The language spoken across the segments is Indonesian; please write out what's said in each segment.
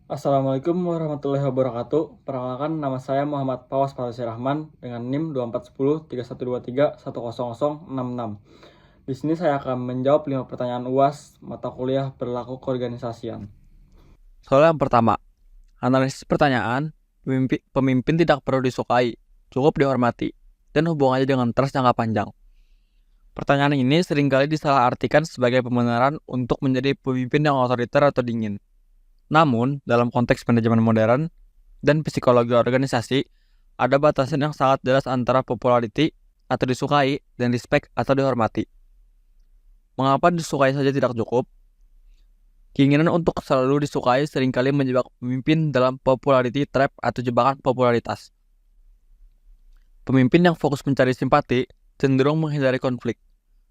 Assalamualaikum warahmatullahi wabarakatuh. Perkenalkan, nama saya Muhammad Pawas Farisi Rahman dengan NIM 24103123100066. Di sini saya akan menjawab 5 pertanyaan UAS mata kuliah berlaku keorganisasian. Soal yang pertama, analisis pertanyaan, pemimpin tidak perlu disukai, cukup dihormati, dan hubungannya dengan trust jangka panjang. Pertanyaan ini seringkali disalahartikan sebagai pembenaran untuk menjadi pemimpin yang otoriter atau dingin. Namun, dalam konteks manajemen modern dan psikologi organisasi, ada batasan yang sangat jelas antara popularity atau disukai dan respect atau dihormati. Mengapa disukai saja tidak cukup? Keinginan untuk selalu disukai seringkali menjebak pemimpin dalam popularity trap atau jebakan popularitas. Pemimpin yang fokus mencari simpati cenderung menghindari konflik,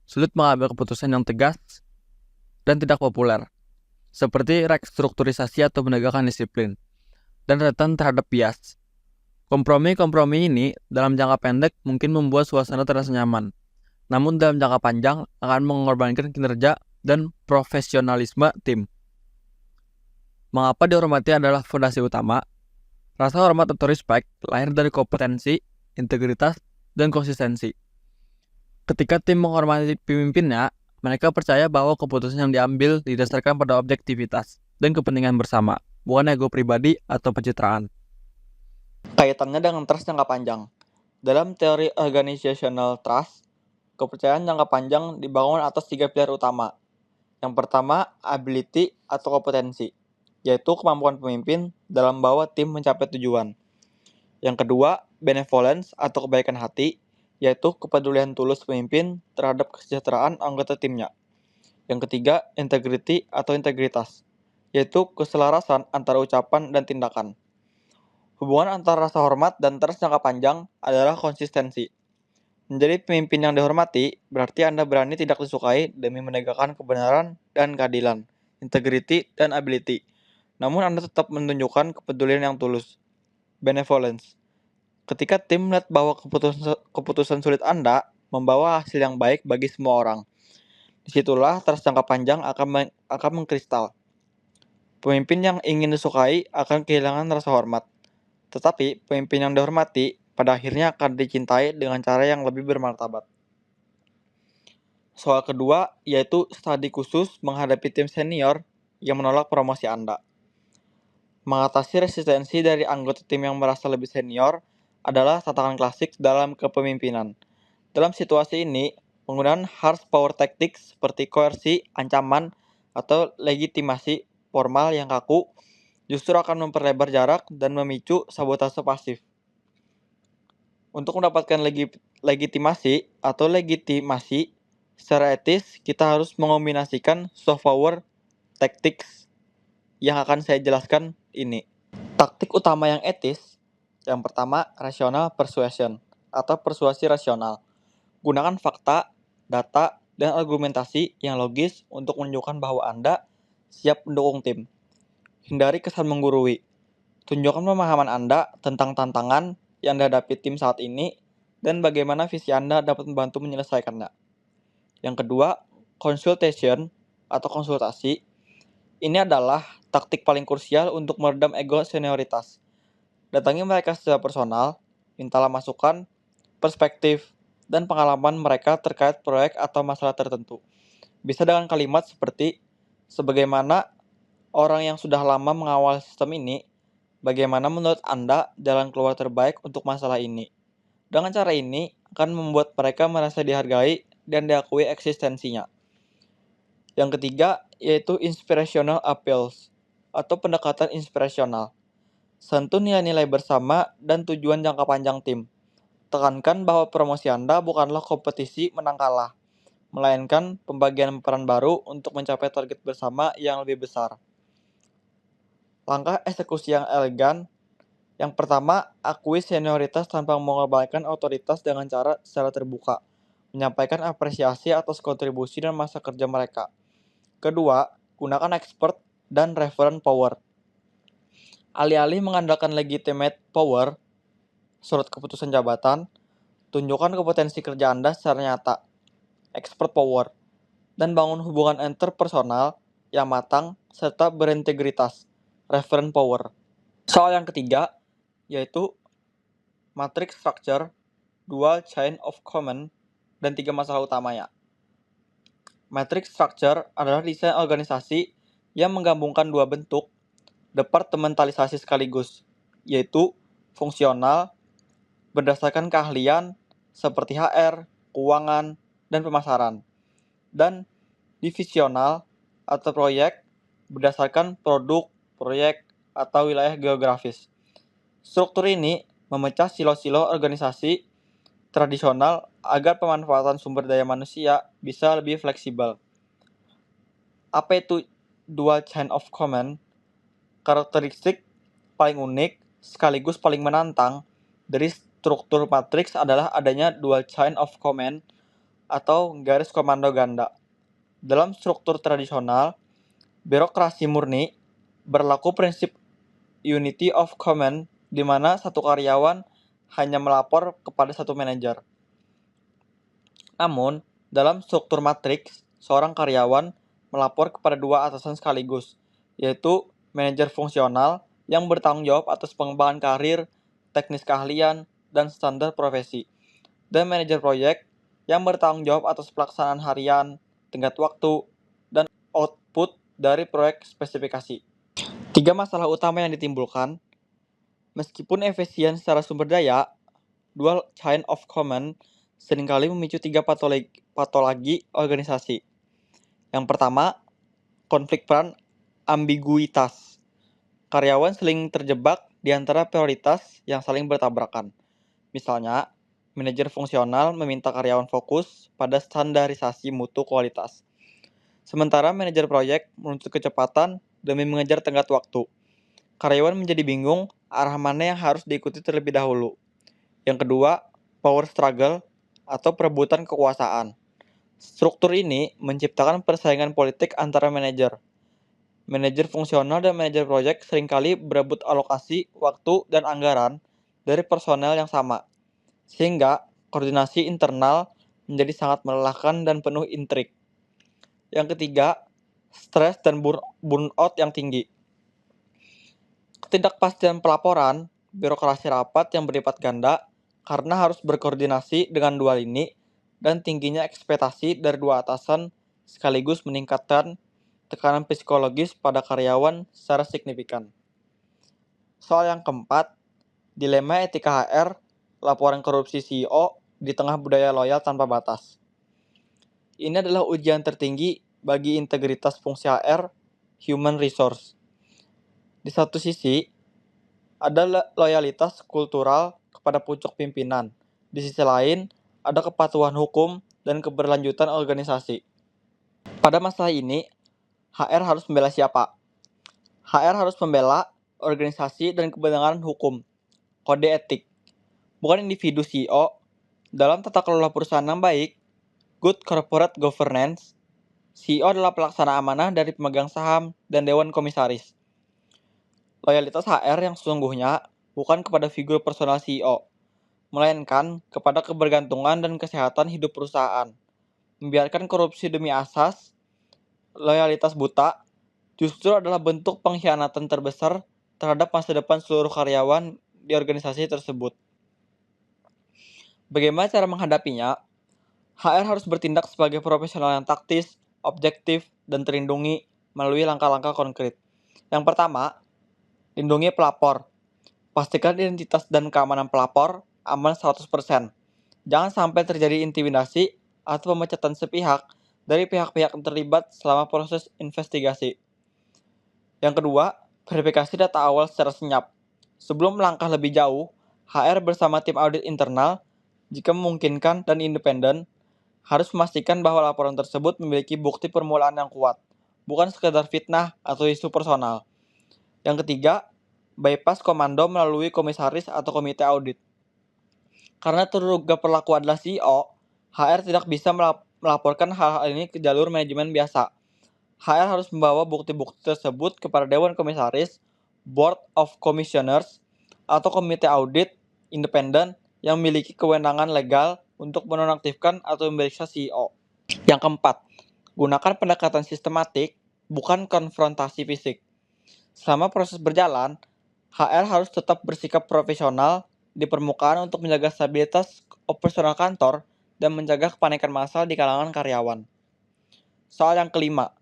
sulit mengambil keputusan yang tegas dan tidak populer, seperti restrukturisasi atau menegakkan disiplin, dan rentan terhadap bias. Kompromi-kompromi ini dalam jangka pendek mungkin membuat suasana terasa nyaman, namun dalam jangka panjang akan mengorbankan kinerja dan profesionalisme tim. Mengapa dihormati adalah fondasi utama? Rasa hormat atau respect lahir dari kompetensi, integritas, dan konsistensi. Ketika tim menghormati pemimpinnya, mereka percaya bahwa keputusan yang diambil didasarkan pada objektivitas dan kepentingan bersama, bukan ego pribadi atau pencitraan. Kaitannya dengan trust jangka panjang. Dalam teori organizational trust, kepercayaan jangka panjang dibangun atas 3 pilar utama. Yang pertama, ability atau kompetensi, yaitu kemampuan pemimpin dalam membawa tim mencapai tujuan. Yang kedua, benevolence atau kebaikan hati, yaitu kepedulian tulus pemimpin terhadap kesejahteraan anggota timnya. Yang ketiga, integrity atau integritas, yaitu keselarasan antara ucapan dan tindakan. Hubungan antara rasa hormat dan trust jangka panjang adalah konsistensi. Menjadi pemimpin yang dihormati berarti Anda berani tidak disukai demi menegakkan kebenaran dan keadilan, integrity dan ability. Namun Anda tetap menunjukkan kepedulian yang tulus, benevolence. Ketika tim melihat bahwa keputusan sulit Anda membawa hasil yang baik bagi semua orang, disitulah trust jangka panjang akan mengkristal. Pemimpin yang ingin disukai akan kehilangan rasa hormat, tetapi pemimpin yang dihormati pada akhirnya akan dicintai dengan cara yang lebih bermartabat. Soal kedua yaitu studi khusus menghadapi tim senior yang menolak promosi Anda. Mengatasi resistensi dari anggota tim yang merasa lebih senior adalah tantangan klasik dalam kepemimpinan. Dalam situasi ini, penggunaan harsh power tactics seperti koersi, ancaman, atau legitimasi formal yang kaku justru akan memperlebar jarak dan memicu sabotase pasif. Untuk mendapatkan legitimasi secara etis, kita harus mengombinasikan soft power tactics yang akan saya jelaskan ini. Taktik utama yang etis, yang pertama rational persuasion atau persuasi rasional. Gunakan fakta, data, dan argumentasi yang logis untuk menunjukkan bahwa Anda siap mendukung tim. Hindari kesan menggurui. Tunjukkan pemahaman Anda tentang tantangan yang dihadapi tim saat ini dan bagaimana visi Anda dapat membantu menyelesaikannya. Yang kedua, consultation atau konsultasi. Ini adalah taktik paling krusial untuk meredam ego senioritas. Datangi mereka secara personal, mintalah masukan, perspektif, dan pengalaman mereka terkait proyek atau masalah tertentu. Bisa dengan kalimat seperti, sebagaimana orang yang sudah lama mengawal sistem ini, bagaimana menurut Anda jalan keluar terbaik untuk masalah ini? Dengan cara ini, akan membuat mereka merasa dihargai dan diakui eksistensinya. Yang ketiga, yaitu inspirational appeals, atau pendekatan inspirasional. Sentuh nilai-nilai bersama dan tujuan jangka panjang tim. Tekankan bahwa promosi Anda bukanlah kompetisi menang kalah, melainkan pembagian peran baru untuk mencapai target bersama yang lebih besar. Langkah eksekusi yang elegan. Yang pertama, akui senioritas tanpa mengorbankan otoritas dengan cara secara terbuka, menyampaikan apresiasi atas kontribusi dan masa kerja mereka. Kedua, gunakan expert dan referent power. Alih-alih mengandalkan legitimate power, surat keputusan jabatan, tunjukkan kompetensi kerja Anda secara nyata, expert power, dan bangun hubungan interpersonal yang matang serta berintegritas. reference power. Soal yang ketiga yaitu matrix structure, dual chain of command, dan 3 masalah utamanya. Matrix structure adalah desain organisasi yang menggabungkan dua bentuk departementalisasi sekaligus, yaitu fungsional berdasarkan keahlian seperti HR, keuangan, dan pemasaran, dan divisional atau proyek berdasarkan produk, proyek, atau wilayah geografis. Struktur ini memecah silo-silo organisasi tradisional agar pemanfaatan sumber daya manusia bisa lebih fleksibel. Apa itu dual chain of command? Karakteristik paling unik sekaligus paling menantang dari struktur matriks adalah adanya dual chain of command atau garis komando ganda. Dalam struktur tradisional, birokrasi murni berlaku prinsip unity of command di mana satu karyawan hanya melapor kepada satu manajer. Namun, dalam struktur matriks, seorang karyawan melapor kepada dua atasan sekaligus, yaitu manajer fungsional yang bertanggung jawab atas pengembangan karir, teknis keahlian, dan standar profesi, dan manajer proyek yang bertanggung jawab atas pelaksanaan harian, tenggat waktu, dan output dari proyek spesifikasi. 3 masalah utama yang ditimbulkan, meskipun efisien secara sumber daya, dual chain of command seringkali memicu 3 patologi organisasi. Yang pertama, konflik peran ambiguitas. Karyawan sering terjebak di antara prioritas yang saling bertabrakan. Misalnya, manajer fungsional meminta karyawan fokus pada standarisasi mutu kualitas. Sementara manajer proyek menuntut kecepatan demi mengejar tenggat waktu. Karyawan menjadi bingung arah mana yang harus diikuti terlebih dahulu. Yang kedua, power struggle atau perebutan kekuasaan. Struktur ini menciptakan persaingan politik antara manajer. Manajer fungsional dan manajer proyek seringkali berebut alokasi, waktu, dan anggaran dari personel yang sama, sehingga koordinasi internal menjadi sangat melelahkan dan penuh intrik. Yang ketiga, stres dan burnout yang tinggi. Ketidakpastian pelaporan, birokrasi rapat yang berlipat ganda karena harus berkoordinasi dengan dua lini, dan tingginya ekspektasi dari dua atasan sekaligus meningkatkan tekanan psikologis pada karyawan secara signifikan. Soal yang keempat, dilema etika HR, laporan korupsi CEO di tengah budaya loyal tanpa batas. Ini adalah ujian tertinggi bagi integritas fungsi HR, human resource. Di satu sisi, ada loyalitas kultural kepada pucuk pimpinan. Di sisi lain, ada kepatuhan hukum dan keberlanjutan organisasi. Pada masalah ini, HR harus membela siapa? HR harus membela organisasi dan kebenaran hukum, kode etik, bukan individu CEO. Dalam tata kelola perusahaan yang baik, good corporate governance, CEO adalah pelaksana amanah dari pemegang saham dan dewan komisaris. Loyalitas HR yang sesungguhnya bukan kepada figur personal CEO, melainkan kepada kebergantungan dan kesehatan hidup perusahaan. Membiarkan korupsi demi asas, loyalitas buta, justru adalah bentuk pengkhianatan terbesar terhadap masa depan seluruh karyawan di organisasi tersebut. Bagaimana cara menghadapinya? HR harus bertindak sebagai profesional yang taktis, objektif, dan terlindungi melalui langkah-langkah konkret. Yang pertama, lindungi pelapor. Pastikan identitas dan keamanan pelapor aman 100%. Jangan sampai terjadi intimidasi atau pemecatan sepihak dari pihak-pihak yang terlibat selama proses investigasi. Yang kedua, verifikasi data awal secara senyap. Sebelum melangkah lebih jauh, HR bersama tim audit internal, jika memungkinkan dan independen, harus memastikan bahwa laporan tersebut memiliki bukti permulaan yang kuat, bukan sekedar fitnah atau isu personal. Yang ketiga, bypass komando melalui komisaris atau komite audit. Karena terduga pelaku adalah CEO, HR tidak bisa melaporkan hal-hal ini ke jalur manajemen biasa. HR harus membawa bukti-bukti tersebut kepada Dewan Komisaris, Board of Commissioners, atau komite audit independen yang memiliki kewenangan legal untuk menonaktifkan atau memeriksa CEO. Yang keempat, gunakan pendekatan sistematik, bukan konfrontasi fisik. Selama proses berjalan, HR harus tetap bersikap profesional di permukaan untuk menjaga stabilitas operasional kantor dan menjaga kepanikan massal di kalangan karyawan. Soal yang kelima,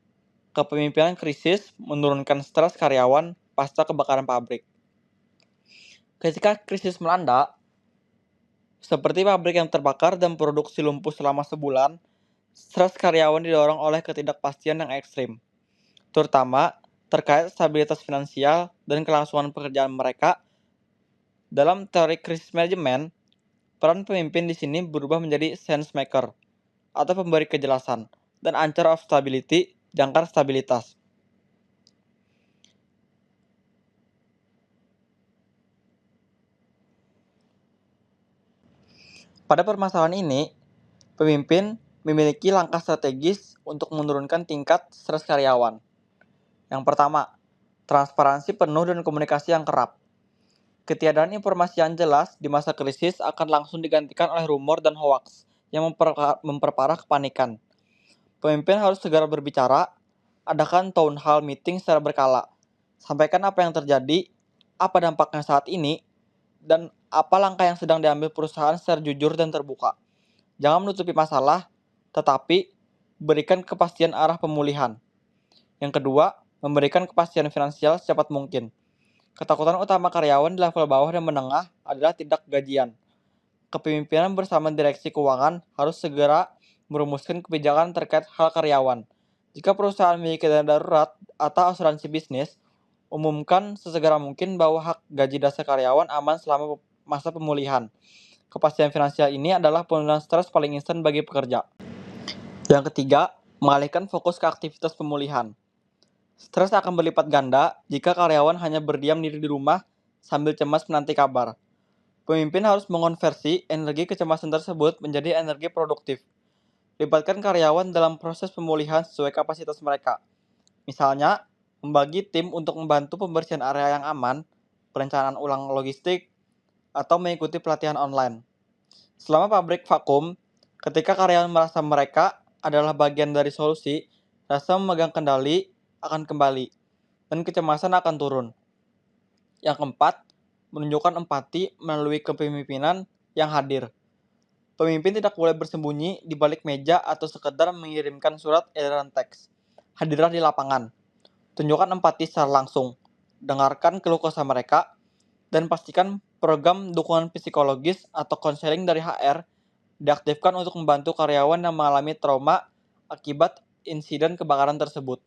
kepemimpinan krisis menurunkan stres karyawan pasca kebakaran pabrik. Ketika krisis melanda, seperti pabrik yang terbakar dan produksi lumpuh selama sebulan, stres karyawan didorong oleh ketidakpastian yang ekstrim, terutama terkait stabilitas finansial dan kelangsungan pekerjaan mereka. Dalam teori krisis manajemen, peran pemimpin di sini berubah menjadi sense maker atau pemberi kejelasan dan anchor of stability, jangkar stabilitas. Pada permasalahan ini, pemimpin memiliki langkah strategis untuk menurunkan tingkat stres karyawan. Yang pertama, transparansi penuh dan komunikasi yang kerap. Ketiadaan informasi yang jelas di masa krisis akan langsung digantikan oleh rumor dan hoaks yang memperparah kepanikan. Pemimpin harus segera berbicara, adakan town hall meeting secara berkala, sampaikan apa yang terjadi, apa dampaknya saat ini, dan apa langkah yang sedang diambil perusahaan secara jujur dan terbuka. Jangan menutupi masalah, tetapi berikan kepastian arah pemulihan. Yang kedua, memberikan kepastian finansial secepat mungkin. Ketakutan utama karyawan di level bawah dan menengah adalah tidak gajian. Kepemimpinan bersama direksi keuangan harus segera merumuskan kebijakan terkait hal karyawan. Jika perusahaan memiliki dana darurat atau asuransi bisnis, umumkan sesegera mungkin bahwa hak gaji dasar karyawan aman selama masa pemulihan. Kepastian finansial ini adalah penurunan stres paling instan bagi pekerja. Yang ketiga, mengalihkan fokus ke aktivitas pemulihan. Stres akan berlipat ganda jika karyawan hanya berdiam diri di rumah sambil cemas menanti kabar. Pemimpin harus mengonversi energi kecemasan tersebut menjadi energi produktif. Libatkan karyawan dalam proses pemulihan sesuai kapasitas mereka. Misalnya, membagi tim untuk membantu pembersihan area yang aman, perencanaan ulang logistik, atau mengikuti pelatihan online. Selama pabrik vakum, ketika karyawan merasa mereka adalah bagian dari solusi, rasa memegang kendali akan kembali, dan kecemasan akan turun. Yang keempat, menunjukkan empati melalui kepemimpinan yang hadir. Pemimpin tidak boleh bersembunyi di balik meja atau sekedar mengirimkan surat edaran teks. Hadirlah di lapangan. Tunjukkan empati secara langsung. Dengarkan keluh kesah mereka dan pastikan program dukungan psikologis atau konseling dari HR diaktifkan untuk membantu karyawan yang mengalami trauma akibat insiden kebakaran tersebut.